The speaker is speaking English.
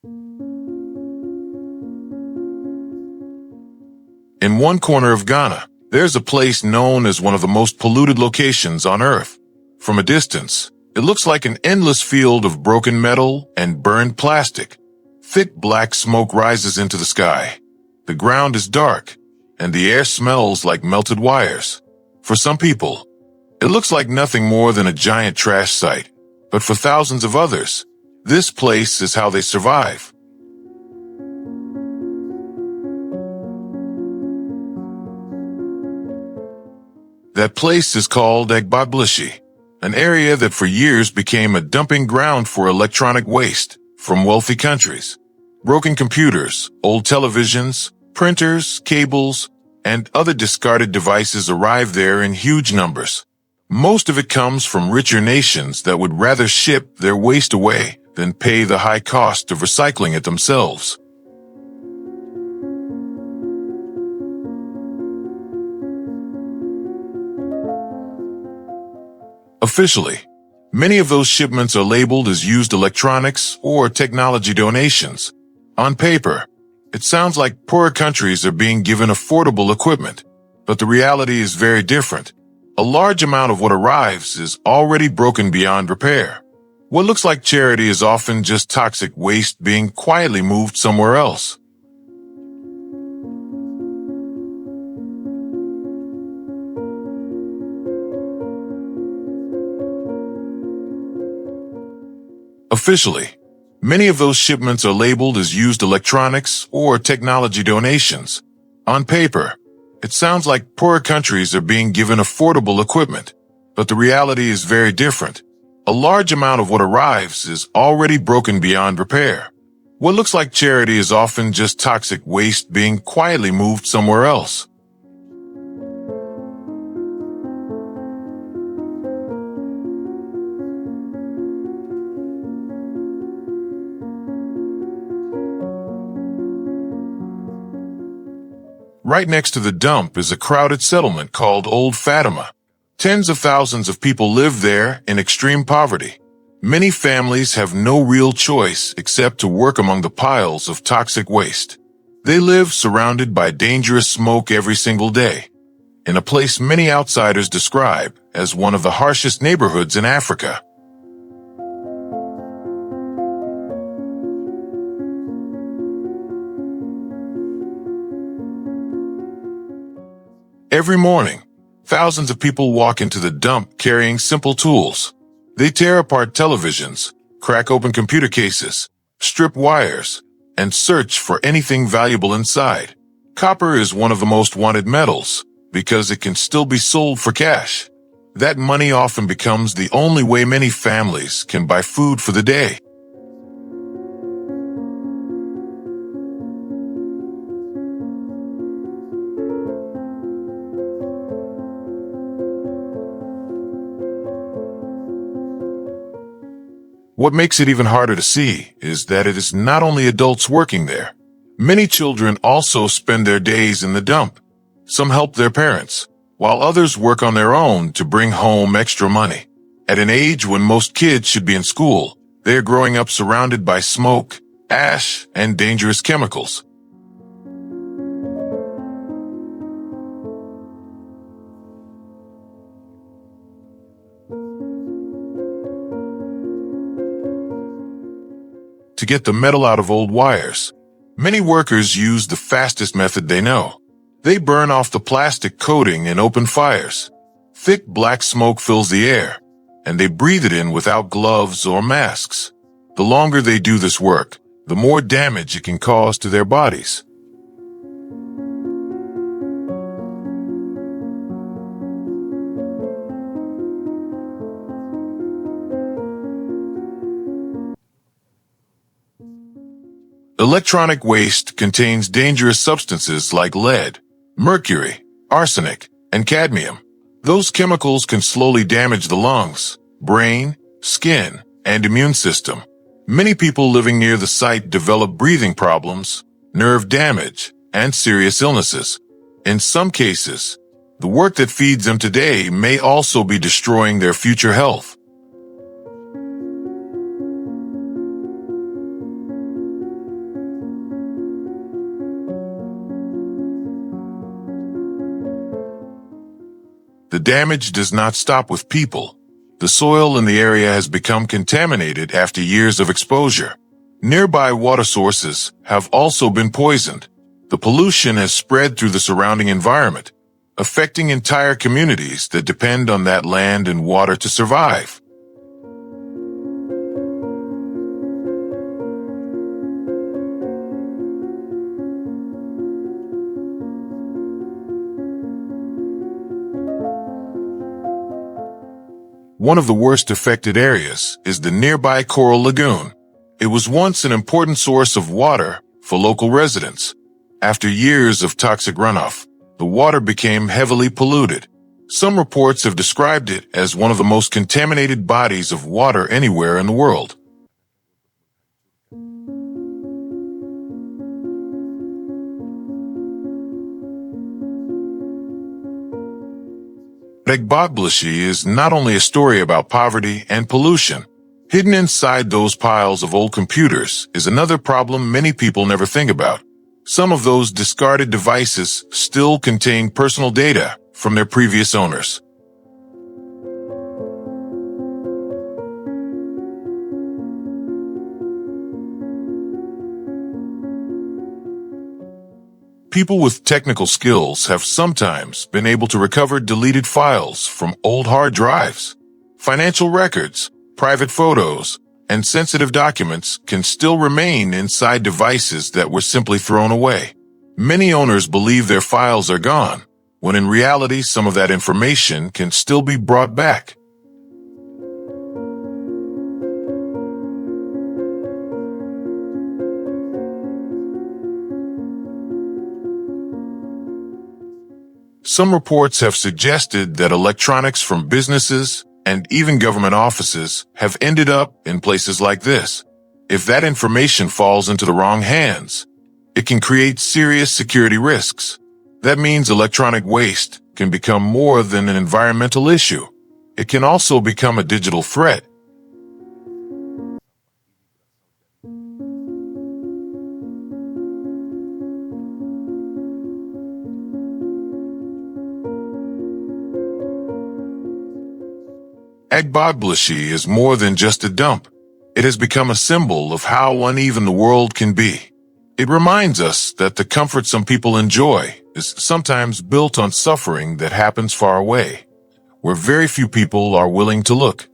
In one corner of Ghana, there's a place known as one of the most polluted locations on Earth. From a distance, it looks like an endless field of broken metal and burned plastic. Thick black smoke rises into the sky. The ground is dark, and the air smells like melted wires. For some people, it looks like nothing more than a giant trash site. But for thousands of others, this place is how they survive. That place is called Agbogbloshie, an area that for years became a dumping ground for electronic waste from wealthy countries. Broken computers, old televisions, printers, cables, and other discarded devices arrive there in huge numbers. Most of it comes from richer nations that would rather ship their waste away than pay the high cost of recycling it themselves. Officially, many of those shipments are labeled as used electronics or technology donations. On paper, it sounds like poorer countries are being given affordable equipment, but the reality is very different. A large amount of what arrives is already broken beyond repair. What looks like charity is often just toxic waste being quietly moved somewhere else. Officially, many of those shipments are labeled as used electronics or technology donations. On paper, it sounds like poorer countries are being given affordable equipment, but the reality is very different. A large amount of what arrives is already broken beyond repair. What looks like charity is often just toxic waste being quietly moved somewhere else. Right next to the dump is a crowded settlement called Old Fatima. Tens of thousands of people live there in extreme poverty. Many families have no real choice except to work among the piles of toxic waste. They live surrounded by dangerous smoke every single day, in a place many outsiders describe as one of the harshest neighborhoods in Africa. Every morning, thousands of people walk into the dump carrying simple tools. They tear apart televisions, crack open computer cases, strip wires, and search for anything valuable inside. Copper is one of the most wanted metals because it can still be sold for cash. That money often becomes the only way many families can buy food for the day. What makes it even harder to see is that it is not only adults working there. Many children also spend their days in the dump. Some help their parents, while others work on their own to bring home extra money. At an age when most kids should be in school, they are growing up surrounded by smoke, ash, and dangerous chemicals. To get the metal out of old wires, many workers use the fastest method they know. They burn off the plastic coating in open fires. Thick black smoke fills the air, and they breathe it in without gloves or masks. The longer they do this work, the more damage it can cause to their bodies. Electronic waste contains dangerous substances like lead, mercury, arsenic, and cadmium. Those chemicals can slowly damage the lungs, brain, skin, and immune system. Many people living near the site develop breathing problems, nerve damage, and serious illnesses. In some cases, the work that feeds them today may also be destroying their future health. damage does not stop with people. The soil in the area has become contaminated after years of exposure. Nearby water sources have also been poisoned. The pollution has spread through the surrounding environment, affecting entire communities that depend on that land and water to survive. One of the worst affected areas is the nearby Coral Lagoon. It was once an important source of water for local residents. After years of toxic runoff, the water became heavily polluted. Some reports have described it as one of the most contaminated bodies of water anywhere in the world. Agbogbloshie is not only a story about poverty and pollution. Hidden inside those piles of old computers is another problem many people never think about. Some of those discarded devices still contain personal data from their previous owners. People with technical skills have sometimes been able to recover deleted files from old hard drives. Financial records, private photos, and sensitive documents can still remain inside devices that were simply thrown away. Many owners believe their files are gone, when in reality some of that information can still be brought back. Some reports have suggested that electronics from businesses and even government offices have ended up in places like this. If that information falls into the wrong hands, it can create serious security risks. That means electronic waste can become more than an environmental issue. It can also become a digital threat. Agbogbloshie is more than just a dump. It has become a symbol of how uneven the world can be. It reminds us that the comfort some people enjoy is sometimes built on suffering that happens far away, where very few people are willing to look.